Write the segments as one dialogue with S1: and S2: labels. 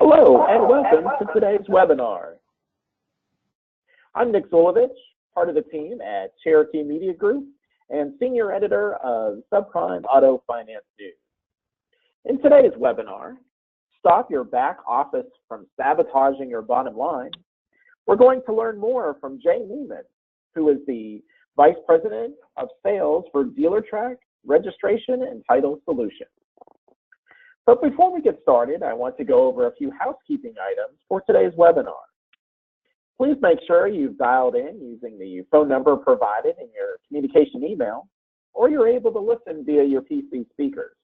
S1: Hello and welcome to today's webinar. I'm Nick Zulovich, part of the team at Cherokee Media Group and senior editor of Subprime Auto Finance News. In today's webinar, Stop Your Back Office from Sabotaging Your Bottom Line, we're going to learn more from Jay Neiman, who is the Vice President of Sales for Dealertrack, Registration and Title Solutions. But before we get started, I want to go over a few housekeeping items for today's webinar. Please make sure you've dialed in using the phone number provided in your communication email, or you're able to listen via your PC speakers.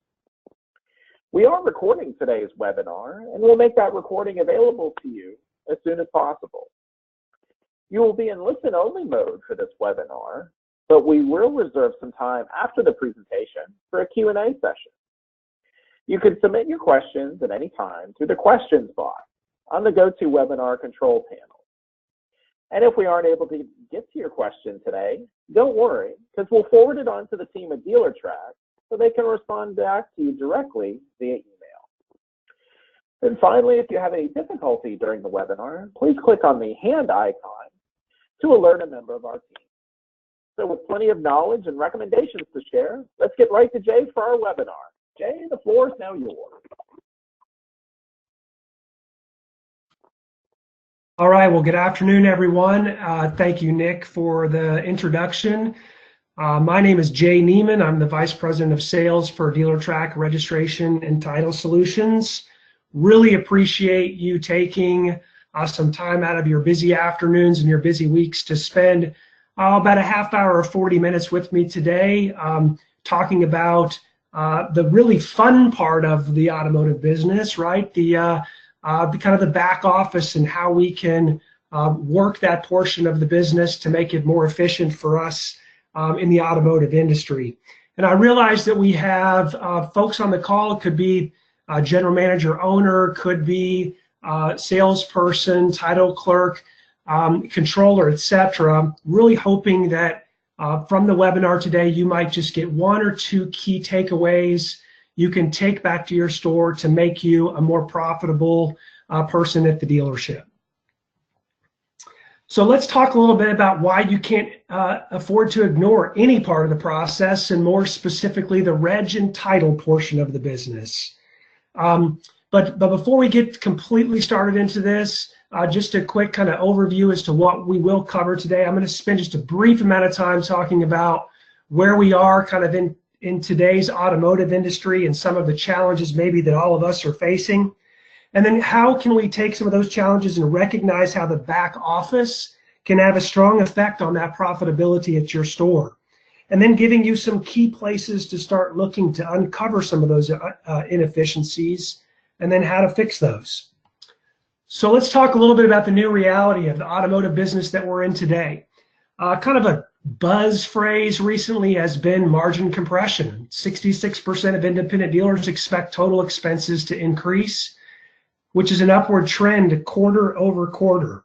S1: We are recording today's webinar, and we'll make that recording available to you as soon as possible. You will be in listen-only mode for this webinar, but we will reserve some time after the presentation for a Q&A session. You can submit your questions at any time through the questions box on the GoToWebinar control panel. And if we aren't able to get to your question today, don't worry, because we'll forward it on to the team at Dealertrack so they can respond back to you directly via email. And finally, if you have any difficulty during the webinar, please click on the hand icon to alert a member of our team. So with plenty of knowledge and recommendations to share, let's get right to Jay for our webinar. Jay, the floor is now yours.
S2: All right, well, good afternoon, everyone. Thank you, Nick, for the introduction. My name is Jay Neiman. I'm the Vice President of Sales for Dealertrack, Registration and Title Solutions. Really appreciate you taking some time out of your busy afternoons and your busy weeks to spend about a half hour or 40 minutes with me today talking about the really fun part of the automotive business, right? The kind of the back office and how we can work that portion of the business to make it more efficient for us in the automotive industry. And I realize that we have folks on the call. It could be general manager, owner, could be salesperson, title clerk, controller, etc. Really hoping that from the webinar today, you might just get one or two key takeaways you can take back to your store to make you a more profitable person at the dealership. So let's talk a little bit about why you can't afford to ignore any part of the process, and more specifically, the reg and title portion of the business. But before we get completely started into this, just a quick kind of overview as to what we will cover today. I'm going to spend just a brief amount of time talking about where we are kind of in today's automotive industry and some of the challenges maybe that all of us are facing. And then how can we take some of those challenges and recognize how the back office can have a strong effect on that profitability at your store. And then giving you some key places to start looking to uncover some of those inefficiencies and then how to fix those. So let's talk a little bit about the new reality of the automotive business that we're in today. Kind of a buzz phrase recently has been margin compression. 66% of independent dealers expect total expenses to increase, which is an upward trend quarter over quarter.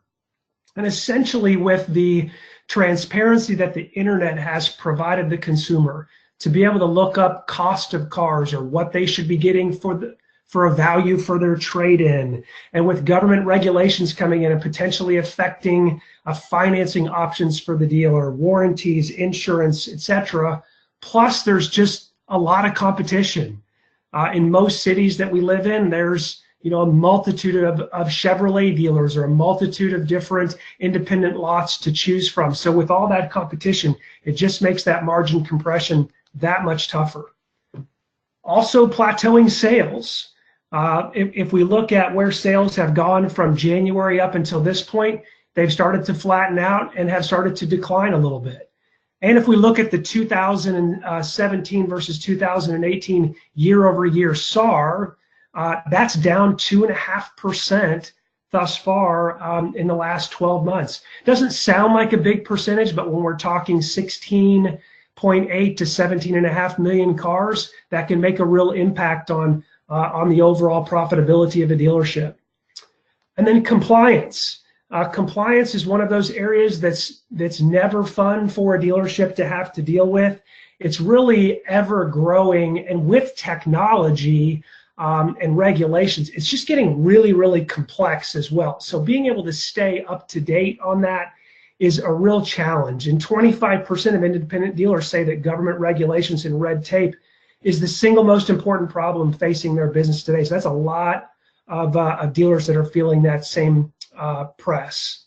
S2: And essentially with the transparency that the internet has provided the consumer to be able to look up cost of cars or what they should be getting for a value for their trade-in, and with government regulations coming in and potentially affecting financing options for the dealer, warranties, insurance, etc. Plus, there's just a lot of competition. In most cities that we live in, there's a multitude of Chevrolet dealers or a multitude of different independent lots to choose from. So with all that competition, it just makes that margin compression that much tougher. Also, plateauing sales. If we look at where sales have gone from January up until this point, they've started to flatten out and have started to decline a little bit. And if we look at the 2017 versus 2018 year-over-year SAR, that's down 2.5% thus far in the last 12 months. Doesn't sound like a big percentage, but when we're talking 16.8 to 17.5 million cars, that can make a real impact on the overall profitability of a dealership. And then compliance. Compliance is one of those areas that's never fun for a dealership to have to deal with. It's really ever growing, and with technology, and regulations, it's just getting really, really complex as well. So being able to stay up to date on that is a real challenge. And 25% of independent dealers say that government regulations and red tape is the single most important problem facing their business today. So that's a lot of dealers that are feeling that same press.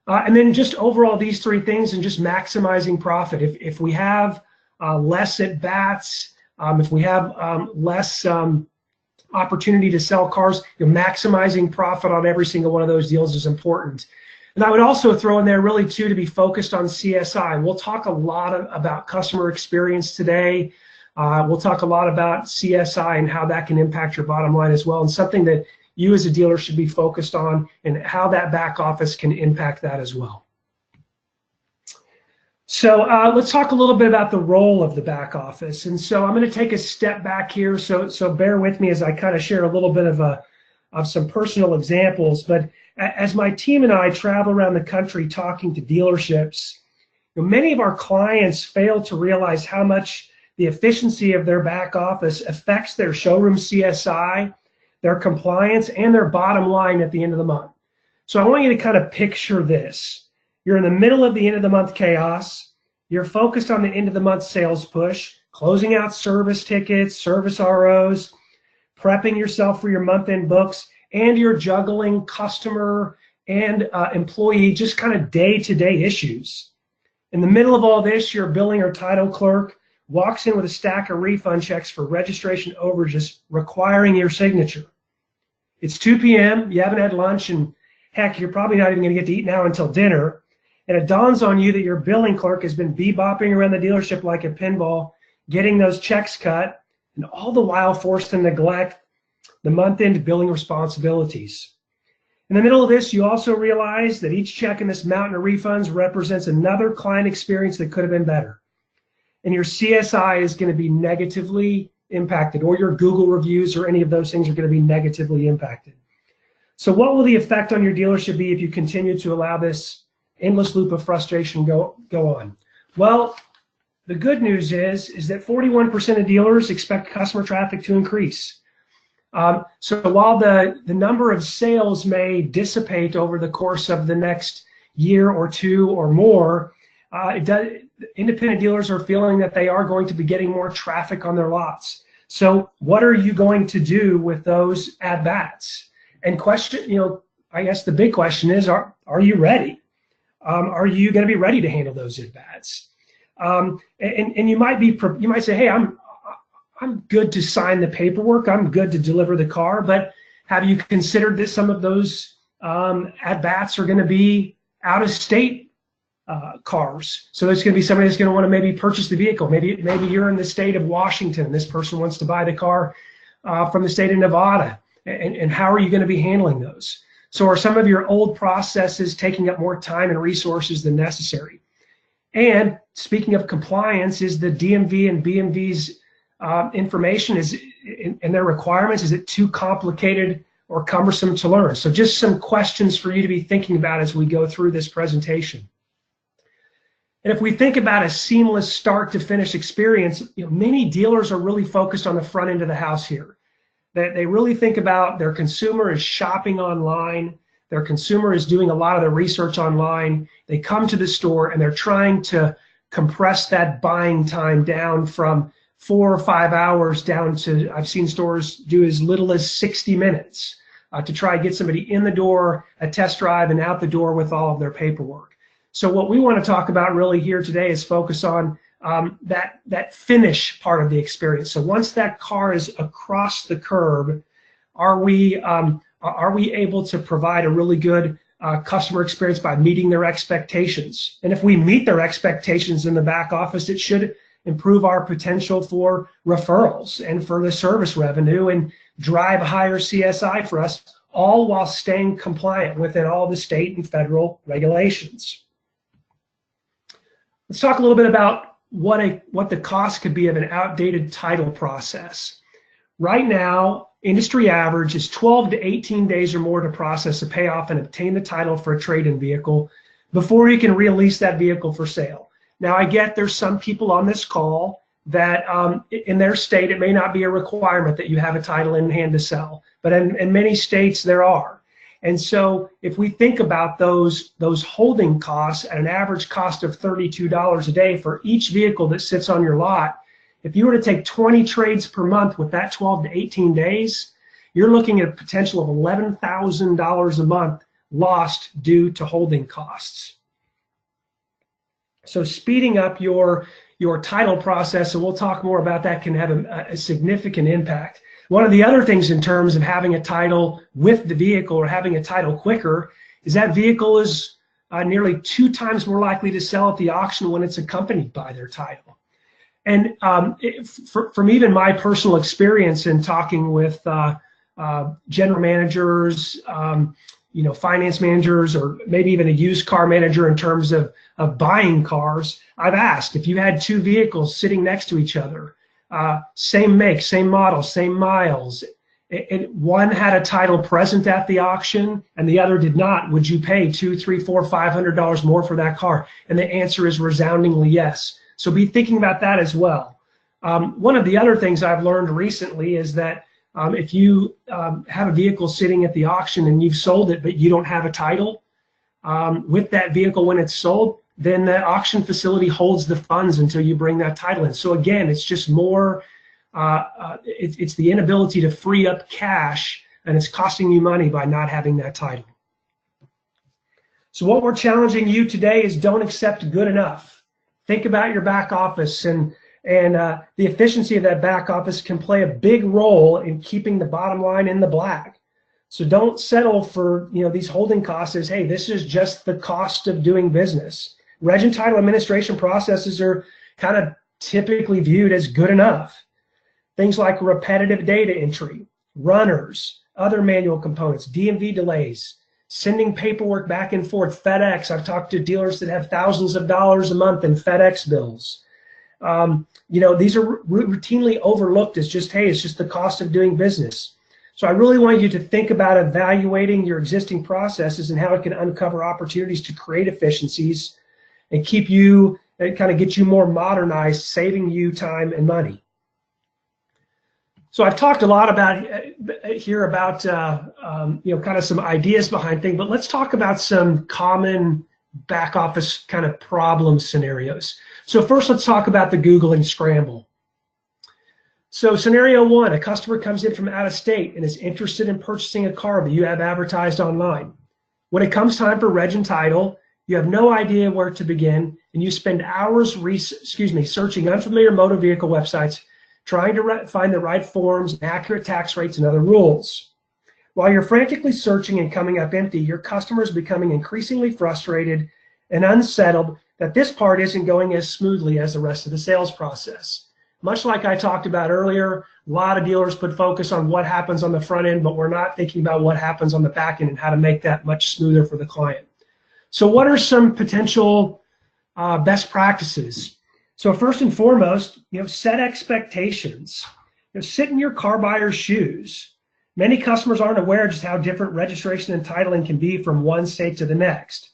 S2: And then just overall, these three things and just maximizing profit. If we have less at bats, if we have less opportunity to sell cars, maximizing profit on every single one of those deals is important. And I would also throw in there really too to be focused on CSI. We'll talk a lot about customer experience today. We'll talk a lot about CSI and how that can impact your bottom line as well, and something that you as a dealer should be focused on and how that back office can impact that as well. So let's talk a little bit about the role of the back office. And so I'm going to take a step back here. So bear with me as I kind of share a little bit of some personal examples. But as my team and I travel around the country talking to dealerships, many of our clients fail to realize how much the efficiency of their back office affects their showroom CSI, their compliance, and their bottom line at the end of the month. So I want you to kind of picture this. You're in the middle of the end of the month chaos. You're focused on the end of the month sales push, closing out service tickets, service ROs, prepping yourself for your month-end books, and you're juggling customer and employee, just kind of day-to-day issues. In the middle of all this, your billing or title clerk walks in with a stack of refund checks for registration overages requiring your signature. It's 2 p.m., you haven't had lunch, and heck, you're probably not even going to get to eat now until dinner. And it dawns on you that your billing clerk has been bebopping around the dealership like a pinball, getting those checks cut, and all the while forced to neglect the month-end billing responsibilities. In the middle of this, you also realize that each check in this mountain of refunds represents another client experience that could have been better. And your CSI is going to be negatively impacted, or your Google reviews or any of those things are going to be negatively impacted. So what will the effect on your dealership be if you continue to allow this endless loop of frustration go on? Well, the good news is that 41% of dealers expect customer traffic to increase. So while the number of sales may dissipate over the course of the next year or two or more, independent dealers are feeling that they are going to be getting more traffic on their lots. So what are you going to do with those at-bats? And I guess the big question is, are you ready? Are you going to be ready to handle those at-bats? And you might say, hey, I'm good to sign the paperwork. I'm good to deliver the car. But have you considered that some of those at-bats are going to be out-of-state cars? So there's going to be somebody that's going to want to maybe purchase the vehicle. Maybe you're in the state of Washington. This person wants to buy the car from the state of Nevada. And how are you going to be handling those? So are some of your old processes taking up more time and resources than necessary? And speaking of compliance, is the DMV and BMV's information and their requirements, is it too complicated or cumbersome to learn? So just some questions for you to be thinking about as we go through this presentation. And if we think about a seamless start to finish experience, many dealers are really focused on the front end of the house here. They really think about their consumer is shopping online, their consumer is doing a lot of the research online, they come to the store and they're trying to compress that buying time down from 4 or 5 hours down to, I've seen stores do as little as 60 minutes to try to get somebody in the door, a test drive, and out the door with all of their paperwork. So what we want to talk about really here today is focus on that finish part of the experience. So once that car is across the curb, are we able to provide a really good customer experience by meeting their expectations? And if we meet their expectations in the back office, it should improve our potential for referrals and for the service revenue and drive higher CSI for us, all while staying compliant within all the state and federal regulations. Let's talk a little bit about what the cost could be of an outdated title process. Right now, industry average is 12 to 18 days or more to process a payoff and obtain the title for a trade-in vehicle before you can release that vehicle for sale. Now, I get there's some people on this call that in their state, it may not be a requirement that you have a title in hand to sell, but in many states there are. And so if we think about those holding costs at an average cost of $32 a day for each vehicle that sits on your lot, if you were to take 20 trades per month with that 12 to 18 days, you're looking at a potential of $11,000 a month lost due to holding costs. So speeding up your title process, and we'll talk more about that, can have a significant impact. One of the other things in terms of having a title with the vehicle or having a title quicker is that vehicle is nearly 2 times more likely to sell at the auction when it's accompanied by their title. And from even my personal experience in talking with general managers, finance managers, or maybe even a used car manager in terms of buying cars, I've asked if you had 2 vehicles sitting next to each other, same make, same model, same miles, and one had a title present at the auction and the other did not, would you pay $200, $300, $400, $500 more for that car? And the answer is resoundingly yes. So be thinking about that as well. One of the other things I've learned recently is that if you have a vehicle sitting at the auction and you've sold it but you don't have a title with that vehicle when it's sold, then the auction facility holds the funds until you bring that title in. So again, it's just more, it's the inability to free up cash, and it's costing you money by not having that title. So what we're challenging you today is don't accept good enough. Think about your back office, and the efficiency of that back office can play a big role in keeping the bottom line in the black. So don't settle for these holding costs as, hey, this is just the cost of doing business. Reg and title administration processes are kind of typically viewed as good enough. Things like repetitive data entry, runners, other manual components, DMV delays, sending paperwork back and forth, FedEx. I've talked to dealers that have thousands of dollars a month in FedEx bills. These are routinely overlooked as just, hey, it's just the cost of doing business. So I really want you to think about evaluating your existing processes and how it can uncover opportunities to create efficiencies and keep you, and kind of get you more modernized, saving you time and money. So I've talked a lot about kind of some ideas behind things, but let's talk about some common back office kind of problem scenarios. So first, let's talk about the Google and scramble. So scenario 1, a customer comes in from out of state and is interested in purchasing a car that you have advertised online. When it comes time for reg and title, you have no idea where to begin, and you spend hours searching unfamiliar motor vehicle websites, trying to find the right forms, and accurate tax rates, and other rules. While you're frantically searching and coming up empty, your customer is becoming increasingly frustrated and unsettled that this part isn't going as smoothly as the rest of the sales process. Much like I talked about earlier, a lot of dealers put focus on what happens on the front end, but we're not thinking about what happens on the back end and how to make that much smoother for the client. So what are some potential best practices? So first and foremost, set expectations. Sit in your car buyer's shoes. Many customers aren't aware just how different registration and titling can be from one state to the next.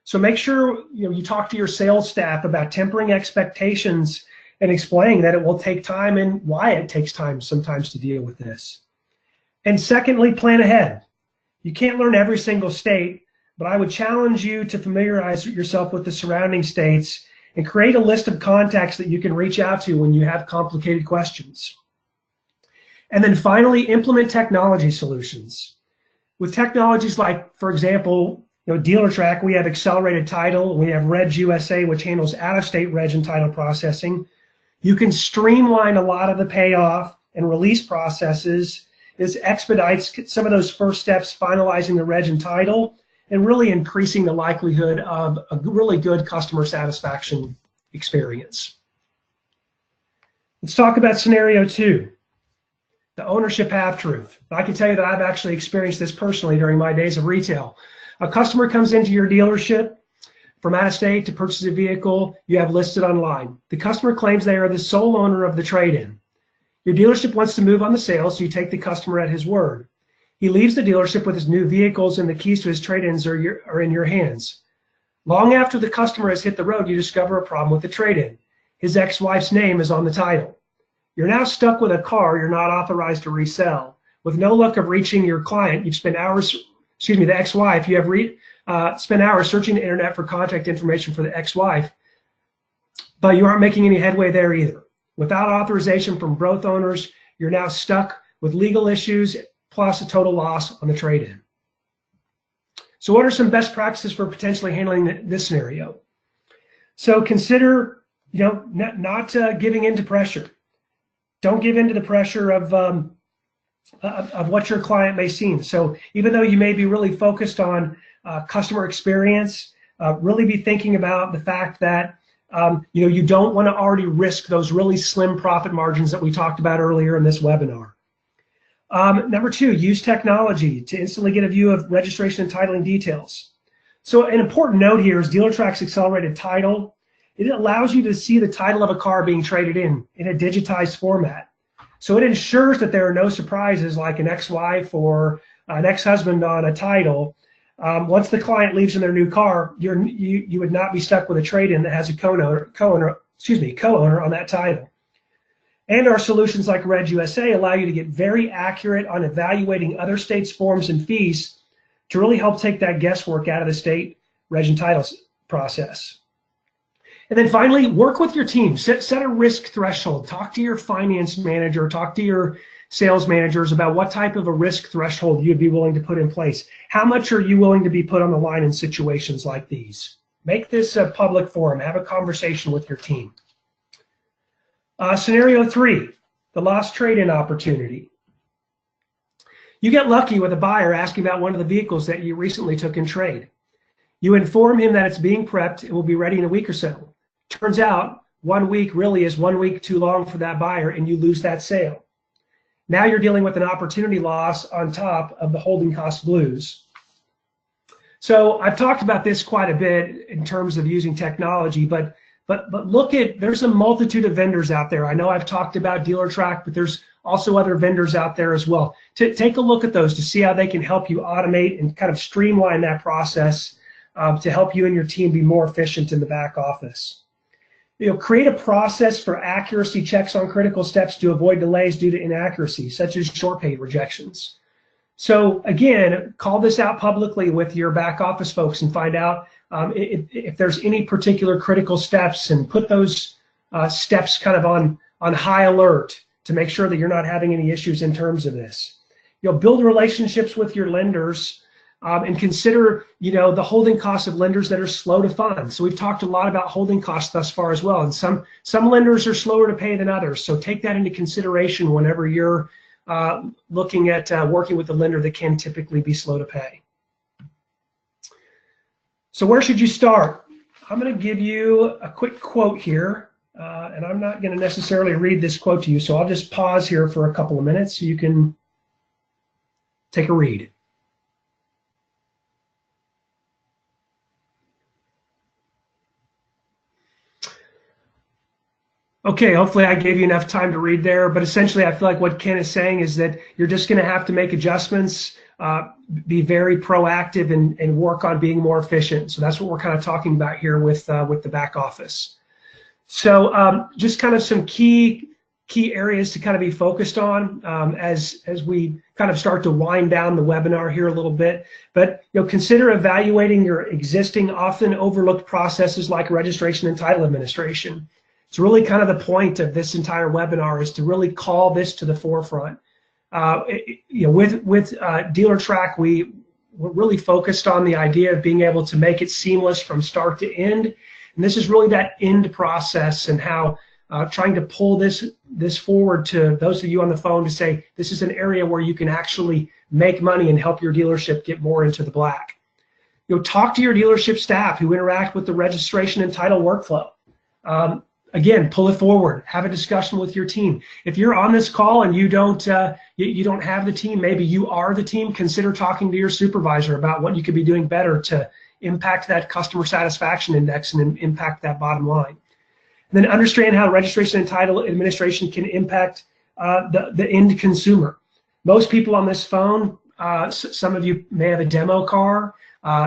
S2: So make sure you talk to your sales staff about tempering expectations and explaining that it will take time and why it takes time sometimes to deal with this. And secondly, plan ahead. You can't learn every single state, but I would challenge you to familiarize yourself with the surrounding states and create a list of contacts that you can reach out to when you have complicated questions. And then finally, implement technology solutions. With technologies like, for example, Dealertrack, we have accelerated title, we have Reg USA, which handles out-of-state reg and title processing. You can streamline a lot of the payoff and release processes. This expedites some of those first steps, finalizing the reg and title, and really increasing the likelihood of a really good customer satisfaction experience. Let's talk about scenario 2, the ownership half-truth. I can tell you that I've actually experienced this personally during my days of retail. A customer comes into your dealership from out of state to purchase a vehicle you have listed online. The customer claims they are the sole owner of the trade-in. Your dealership wants to move on the sale, so you take the customer at his word. He leaves the dealership with his new vehicles, and the keys to his trade-ins are in your hands. Long after the customer has hit the road, you discover a problem with the trade-in. his ex-wife's name is on the title. You're now stuck with a car you're not authorized to resell. With no luck of reaching your client, you've spent hours, the ex-wife, you have spent hours searching the internet for contact information for the ex-wife, but you aren't making any headway there either. Without authorization from both owners, you're now stuck with legal issues plus a total loss on the trade-in. So what are some best practices for potentially handling this scenario? So consider, not giving in to pressure. Don't give in to the pressure of what your client may seem. So even though you may be really focused on customer experience, really be thinking about the fact that you don't want to already risk those really slim profit margins that we talked about earlier in this webinar. Number 2, use technology to instantly get a view of registration and titling details. So an important note here is Dealertrack's accelerated title. It allows you to see the title of a car being traded in a digitized format. So it ensures that there are no surprises like an ex-wife or an ex-husband on a title. Once the client leaves in their new car, you would not be stuck with a trade-in that has a co-owner on that title. And our solutions like Reg USA allow you to get very accurate on evaluating other states' forms and fees to really help take that guesswork out of the state reg and titles process. And then finally, work with your team. Set a risk threshold. Talk to your finance manager, talk to your sales managers about what type of a risk threshold you'd be willing to put in place. How much are you willing to be put on the line in situations like these? Make this a public forum. Have a conversation with your team. Scenario 3, the lost trade-in opportunity. You get lucky with a buyer asking about one of the vehicles that you recently took in trade. You inform him that it's being prepped and will be ready in a week or so. Turns out 1 week really is 1 week too long for that buyer and you lose that sale. Now you're dealing with an opportunity loss on top of the holding cost blues. So I've talked about this quite a bit in terms of using technology, but look there's a multitude of vendors out there. I know I've talked about Dealertrack, but there's also other vendors out there as well. Take a look at those to see how they can help you automate and kind of streamline that process to help you and your team be more efficient in the back office. Create a process for accuracy checks on critical steps to avoid delays due to inaccuracy, such as short pay rejections. So again, call this out publicly with your back office folks and find out if there's any particular critical steps and put those steps kind of on high alert to make sure that you're not having any issues in terms of this. Build relationships with your lenders and consider, the holding costs of lenders that are slow to fund. So we've talked a lot about holding costs thus far as well, and some lenders are slower to pay than others. So take that into consideration whenever you're looking at working with a lender that can typically be slow to pay. So where should you start? I'm going to give you a quick quote here, and I'm not going to necessarily read this quote to you, so I'll just pause here for a couple of minutes so you can take a read. Okay, hopefully I gave you enough time to read there, but essentially I feel like what Ken is saying is that you're just going to have to make adjustments, be very proactive and work on being more efficient. So that's what we're kind of talking about here with the back office. So just kind of some key areas to kind of be focused on as we kind of start to wind down the webinar here a little bit. But consider evaluating your existing, often overlooked processes like registration and title administration. It's really kind of the point of this entire webinar is to really call this to the forefront. With Dealertrack, we're really focused on the idea of being able to make it seamless from start to end. And this is really that end process and how trying to pull this forward to those of you on the phone to say, this is an area where you can actually make money and help your dealership get more into the black. Talk to your dealership staff who interact with the registration and title workflow. Again, pull it forward. Have a discussion with your team. If you're on this call and you don't have the team, maybe you are the team. Consider talking to your supervisor about what you could be doing better to impact that customer satisfaction index and impact that bottom line. And then understand how registration and title administration can impact the end consumer. Most people on this phone, some of you may have a demo car.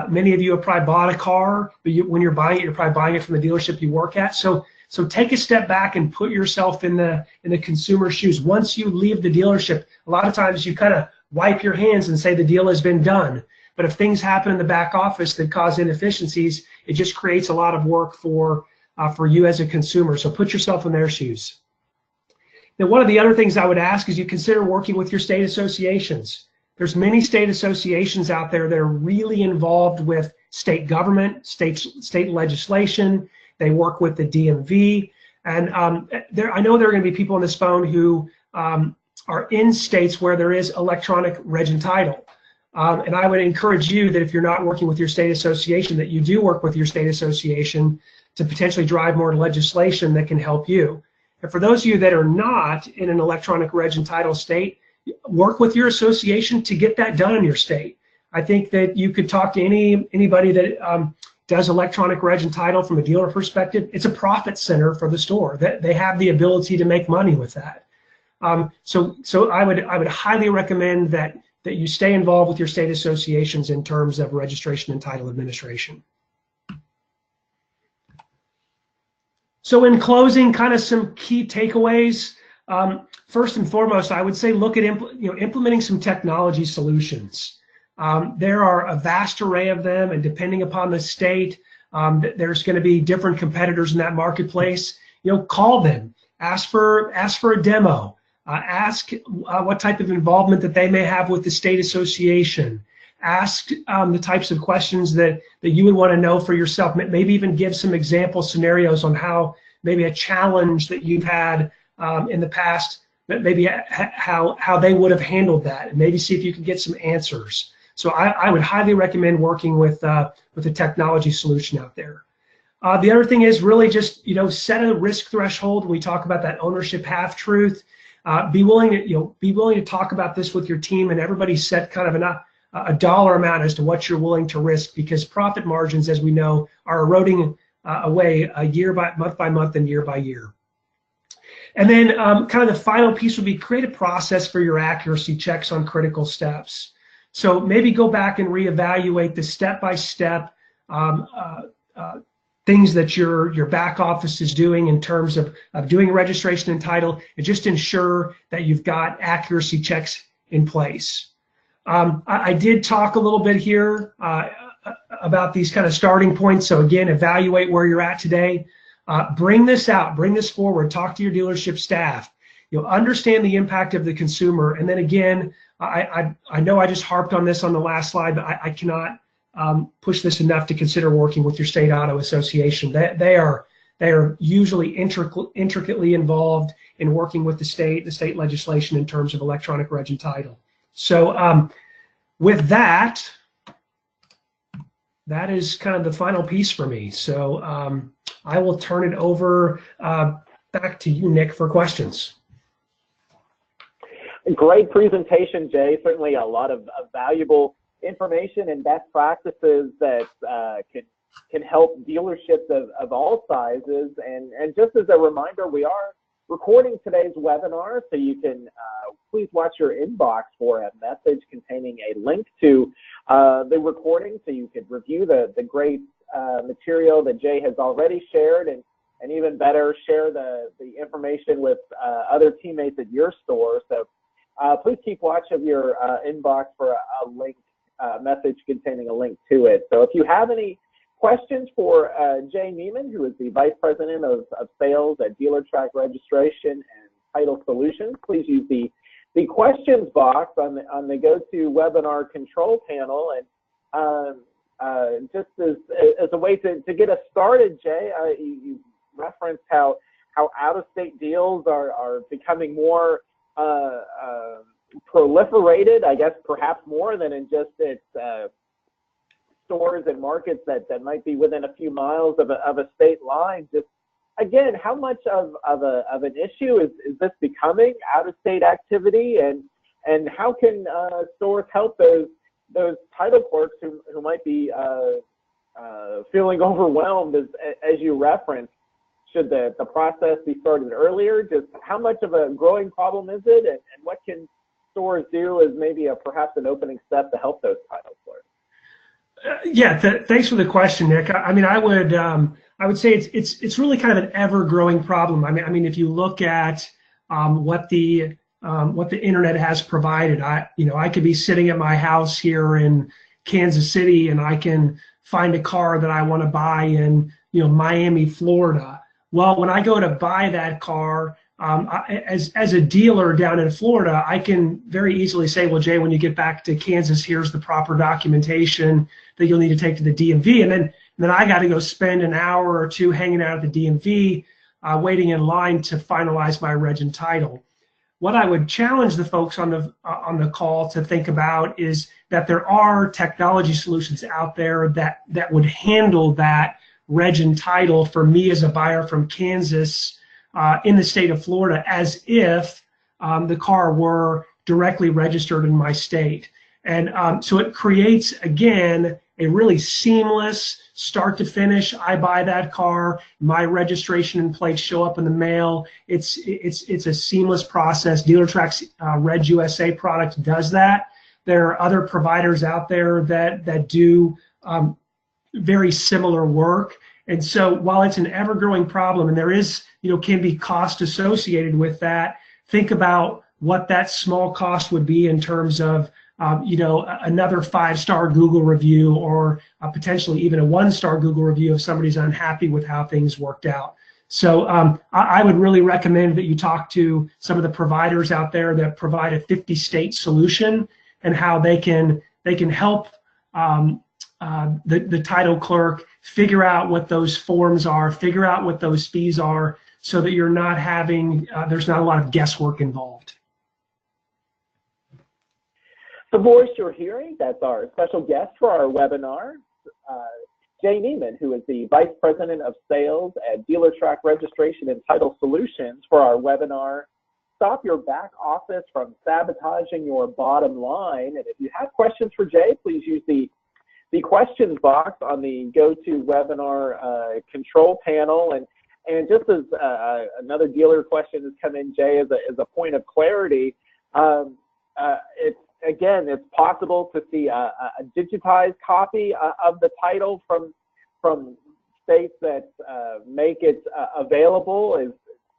S2: Many of you have probably bought a car, but when you're buying it, you're probably buying it from the dealership you work at. So So take a step back and put yourself in the consumer's shoes. Once you leave the dealership, a lot of times you kind of wipe your hands and say the deal has been done. But if things happen in the back office that cause inefficiencies, it just creates a lot of work for you as a consumer. So put yourself in their shoes. Now, one of the other things I would ask is you consider working with your state associations. There's many state associations out there that are really involved with state government, state legislation. They work with the DMV. And I know there are going to be people on this phone who are in states where there is electronic reg and title. And I would encourage you that if you're not working with your state association, that you do work with your state association to potentially drive more legislation that can help you. And for those of you that are not in an electronic reg and title state, work with your association to get that done in your state. I think that you could talk to anybody that does electronic reg and title from a dealer perspective. It's a profit center for the store. They have the ability to make money with that. So I would highly recommend that you stay involved with your state associations in terms of registration and title administration. So in closing, kind of some key takeaways. First and foremost, I would say look at implementing some technology solutions. There are a vast array of them, and depending upon the state, there's going to be different competitors in that marketplace. Call them, ask for a demo, ask what type of involvement that they may have with the state association. Ask the types of questions that you would want to know for yourself. Maybe even give some example scenarios on how maybe a challenge that you've had in the past, maybe how they would have handled that, and maybe see if you can get some answers. So I would highly recommend working with a technology solution out there. The other thing is really just set a risk threshold. When we talk about that ownership half-truth, be willing to talk about this with your team, and everybody set kind of a dollar amount as to what you're willing to risk, because profit margins, as we know, are eroding away month by month and year by year. And then kind of the final piece would be create a process for your accuracy checks on critical steps. So maybe go back and reevaluate the step-by-step things that your back office is doing in terms of doing registration and title, and just ensure that you've got accuracy checks in place. I did talk a little bit here about these kind of starting points. So again, evaluate where you're at today. Bring this out, bring this forward, talk to your dealership staff. Understand the impact of the consumer. And then again, I know I just harped on this on the last slide, but I cannot push this enough to consider working with your state auto association. They are usually intricately involved in working with the state legislation in terms of electronic reg and title. So with that is kind of the final piece for me. So I will turn it over back to you, Nick, for questions.
S1: Great presentation, Jay. Certainly a lot of valuable information and best practices that can help dealerships of all sizes. And just as a reminder, we are recording today's webinar, so you can please watch your inbox for a message containing a link to the recording, so you could review the great material that Jay has already shared, and even better, share the information with other teammates at your store. So please keep watch of your inbox for a link, message containing a link to it. So if you have any questions for Jay Neiman, who is the Vice President of Sales at Dealertrack Registration and Title Solutions, please use the questions box on the GoToWebinar control panel. And just as a way to get us started, Jay, you referenced how out-of-state deals are becoming more proliferated, I guess perhaps more than in just its stores and markets that might be within a few miles of a state line. Just again, how much of an issue is this becoming, out-of-state activity, and how can stores help those title clerks who might be feeling overwhelmed, as you referenced? Should the process be started earlier? Just how much of a growing problem is it, and what can stores do as maybe perhaps an opening step to help those title clerks?
S2: Yeah, thanks for the question, Nick. I mean, I would say it's really kind of an ever-growing problem. I mean, if you look at what the internet has provided, I could be sitting at my house here in Kansas City, and I can find a car that I want to buy in Miami, Florida. Well, when I go to buy that car, as a dealer down in Florida, I can very easily say, well, Jay, when you get back to Kansas, here's the proper documentation that you'll need to take to the DMV. And then I got to go spend an hour or two hanging out at the DMV, waiting in line to finalize my reg and title. What I would challenge the folks on the call to think about is that there are technology solutions out there that would handle that reg and title for me as a buyer from Kansas in the state of Florida, as if the car were directly registered in my state. And so it creates, again, a really seamless start to finish. I buy that car, my registration and plates show up in the mail. It's a seamless process. Dealertrack's Reg USA product does that. There are other providers out there that do very similar work. And so while it's an ever-growing problem, and there is, can be cost associated with that, think about what that small cost would be in terms of, another 5-star Google review, or potentially even a 1-star Google review if somebody's unhappy with how things worked out. So I would really recommend that you talk to some of the providers out there that provide a 50-state solution, and how they can help the title clerk figure out what those forms are, figure out what those fees are, so that you're not having, there's not a lot of guesswork involved.
S1: The voice you're hearing, that's our special guest for our webinar, Jay Neiman, who is the Vice President of Sales at Dealertrack Registration and Title Solutions, for our webinar, Stop Your Back Office from Sabotaging Your Bottom Line. And if you have questions for Jay, please use the questions box on the GoToWebinar control panel. And just as another dealer question has come in, Jay, as a point of clarity, it's possible to see a digitized copy of the title from states that make it available.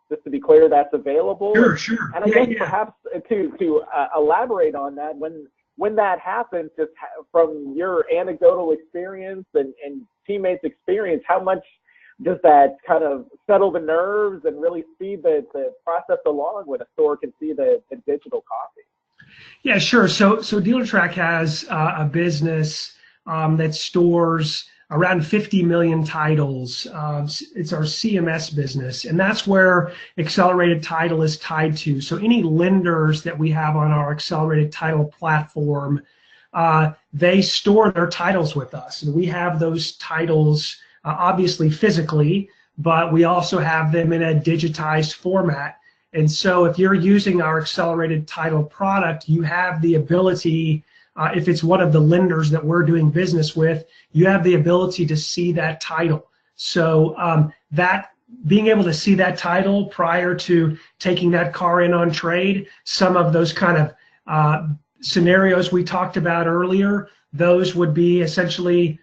S1: Just to be clear, that's available.
S2: Sure.
S1: And I guess perhaps to elaborate on that, when that happens, just from your anecdotal experience and teammates' experience, how much does that kind of settle the nerves and really speed the process along when a store can see the digital copy?
S2: Yeah, sure. So Dealertrack has a business that stores around 50 million titles. It's our CMS business, and that's where Accelerated Title is tied to. So any lenders that we have on our Accelerated Title platform, they store their titles with us, and we have those titles obviously physically, but we also have them in a digitized format. And so if you're using our Accelerated Title product, you have the ability, if it's one of the lenders that we're doing business with, you have the ability to see that title. So that being able to see that title prior to taking that car in on trade, some of those kind of scenarios we talked about earlier, those would be essentially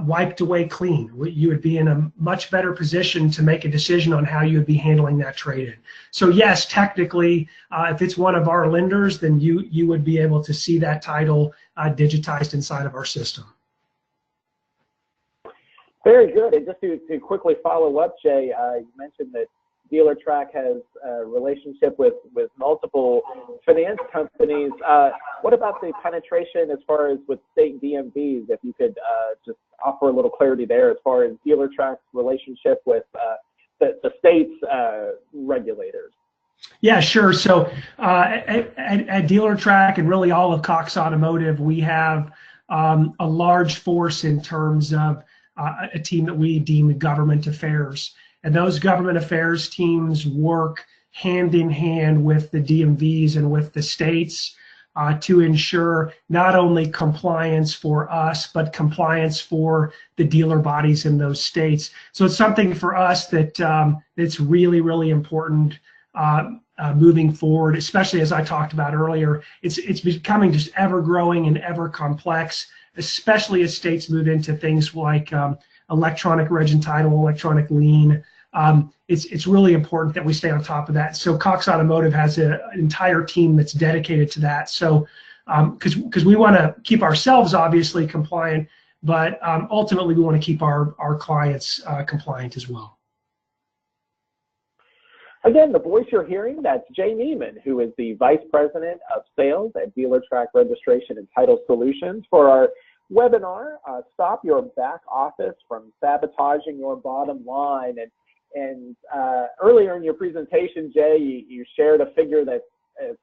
S2: wiped away clean. You would be in a much better position to make a decision on how you would be handling that trade-in. So yes, technically, if it's one of our lenders, then you would be able to see that title digitized inside of our system.
S1: Very good. And just to quickly follow up, Jay, you mentioned that Dealertrack has a relationship with multiple finance companies. What about the penetration as far as with state DMVs? If you could just offer a little clarity there as far as Dealertrack's relationship with the state's regulators.
S2: Yeah, sure. So at Dealertrack and really all of Cox Automotive, we have a large force in terms of a team that we deem government affairs. And those government affairs teams work hand in hand with the DMVs and with the states to ensure not only compliance for us, but compliance for the dealer bodies in those states. So it's something for us that it's really, really important moving forward, especially as I talked about earlier. It's becoming just ever growing and ever complex. especially as states move into things like electronic reg and title, electronic lien. It's really important that we stay on top of that. So Cox Automotive has an entire team that's dedicated to that. So because we want to keep ourselves obviously compliant, but ultimately we want to keep our clients compliant as well.
S1: Again, the voice you're hearing, that's Jay Neiman, who is the Vice President of Sales at Dealertrack Registration and Title Solutions, for our webinar, Stop Your Back Office from Sabotaging Your Bottom Line. And earlier in your presentation, Jay, you shared a figure that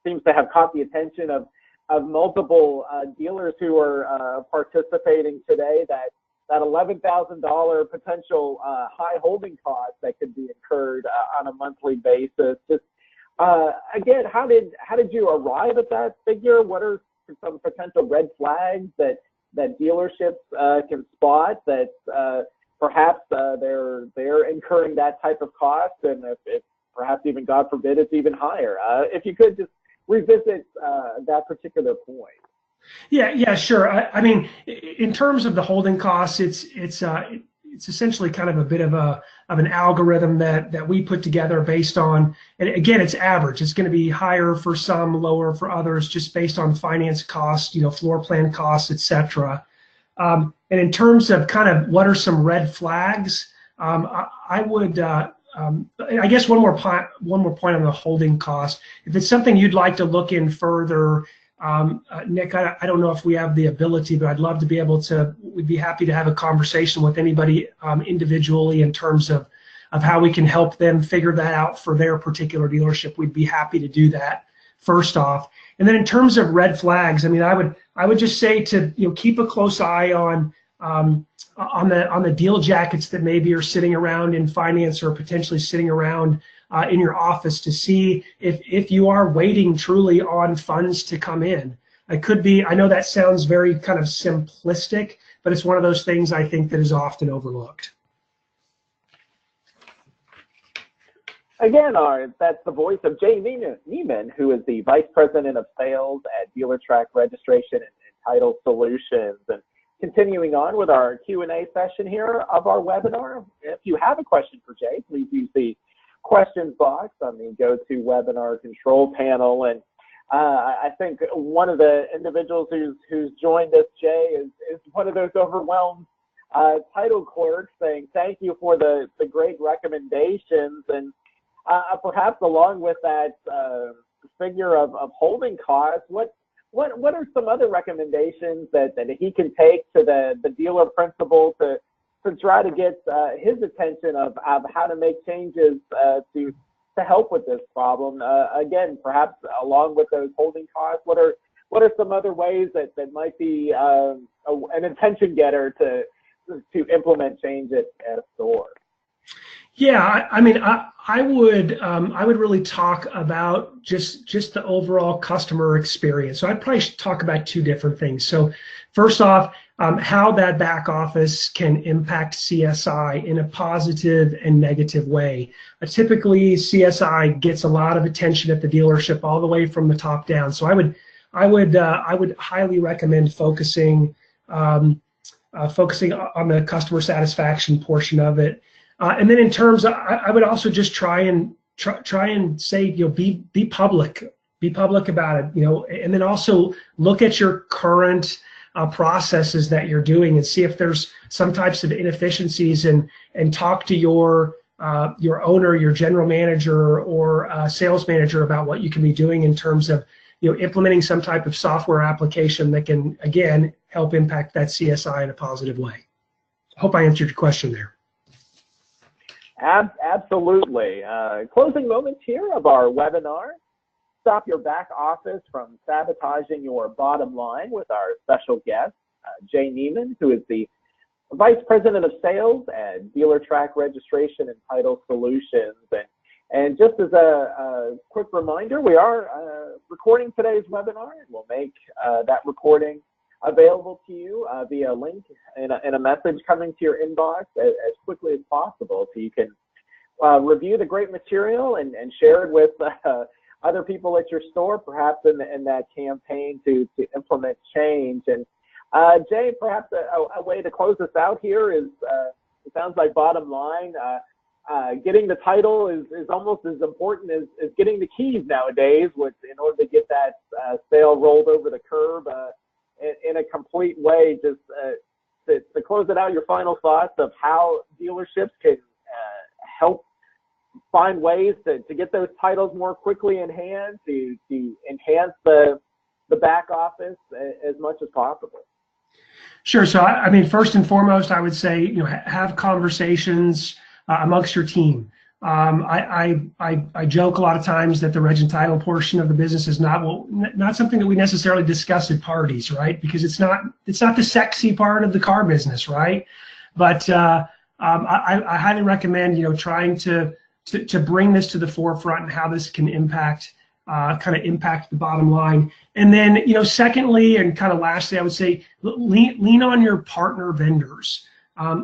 S1: seems to have caught the attention of multiple dealers who are participating today, that $11,000 potential high holding cost that could be incurred on a monthly basis. Just again, how did you arrive at that figure? What are some potential red flags that dealerships can spot that perhaps they're incurring that type of cost, and if perhaps even, God forbid, it's even higher? If you could just revisit that particular point.
S2: Yeah, sure. I mean, in terms of the holding costs, it's essentially kind of a bit of an algorithm that we put together based on, and again, it's average. It's going to be higher for some, lower for others, just based on finance costs, floor plan costs, etc. And in terms of kind of what are some red flags, I would. I guess one more point on the holding cost. If it's something you'd like to look in further, Nick, I don't know if we have the ability, but I'd love to be able to. We'd be happy to have a conversation with anybody individually in terms of how we can help them figure that out for their particular dealership. We'd be happy to do that first off. And then in terms of red flags, I mean, I would just say to keep a close eye on the deal jackets that maybe are sitting around in finance or potentially sitting around in your office, to see if you are waiting truly on funds to come in. It could be, I know that sounds very kind of simplistic, but it's one of those things I think that is often overlooked.
S1: Again, that's the voice of Jay Neiman, who is the Vice President of Sales at Dealertrack Registration and Title Solutions. And continuing on with our Q&A session here of our webinar, if you have a question for Jay, please use the questions box on the GoToWebinar control panel. And I think one of the individuals who's joined us, Jay, is one of those overwhelmed title clerks, saying thank you for the great recommendations. And perhaps along with that figure of holding costs, what are some other recommendations that he can take to the dealer principal to try to get his attention of how to make changes to help with this problem? Again, perhaps along with those holding costs, what are some other ways that might be an attention getter to implement change at a store?
S2: Yeah, I mean, I would really talk about just the overall customer experience. So I'd probably talk about two different things. So first off, how that back office can impact CSI in a positive and negative way. Typically, CSI gets a lot of attention at the dealership all the way from the top down. So I would highly recommend focusing on the customer satisfaction portion of it. And then in terms of, I would also just try and say, be public about it, and then also look at your current processes that you're doing and see if there's some types of inefficiencies, and talk to your owner, your general manager, or sales manager about what you can be doing in terms of implementing some type of software application that can, again, help impact that CSI in a positive way. I hope I answered your question there.
S1: Absolutely. Closing moments here of our webinar. Stop your back office from sabotaging your bottom line, with our special guest, Jay Neiman, who is the Vice President of Sales at Dealertrack Registration and Title Solutions. And just as a quick reminder, we are recording today's webinar, and we'll make that recording available to you via a link and a message coming to your inbox as quickly as possible, so you can review the great material and share it with other people at your store, perhaps in that campaign to implement change. And Jay, perhaps a way to close us out here is, it sounds like bottom line, getting the title is almost as important as getting the keys nowadays, in order to get that sale rolled over the curb in a complete way. Just to close it out, your final thoughts of how dealerships can help find ways to get those titles more quickly in hand, to enhance the back office as much as possible.
S2: Sure. So, I mean, first and foremost, I would say, have conversations amongst your team. I joke a lot of times that the reg and title portion of the business is not something that we necessarily discuss at parties, right? Because it's not the sexy part of the car business, right? But I highly recommend trying to bring this to the forefront and how this can impact the bottom line. And then secondly and kind of lastly, I would say lean on your partner vendors.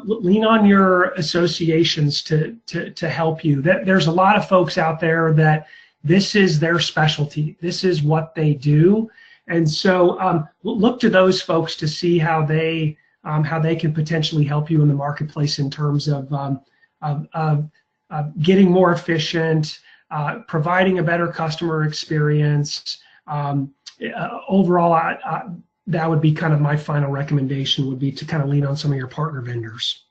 S2: Lean on your associations to help you. There's a lot of folks out there that this is their specialty. This is what they do, and so look to those folks to see how they can potentially help you in the marketplace in terms of getting more efficient, providing a better customer experience. Overall, that would be kind of my final recommendation, would be to kind of lean on some of your partner vendors.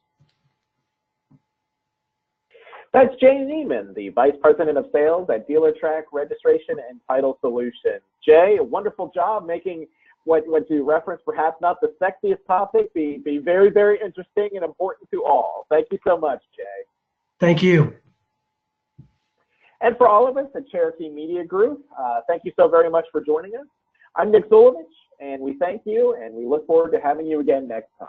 S1: That's Jay Neiman, the Vice President of Sales at Dealertrack Registration and Title Solutions. Jay, a wonderful job making what you referenced, perhaps not the sexiest topic, be very, very interesting and important to all. Thank you so much, Jay.
S2: Thank you.
S1: And for all of us at Cherokee Media Group, thank you so very much for joining us. I'm Nick Zulovich, and we thank you, and we look forward to having you again next time.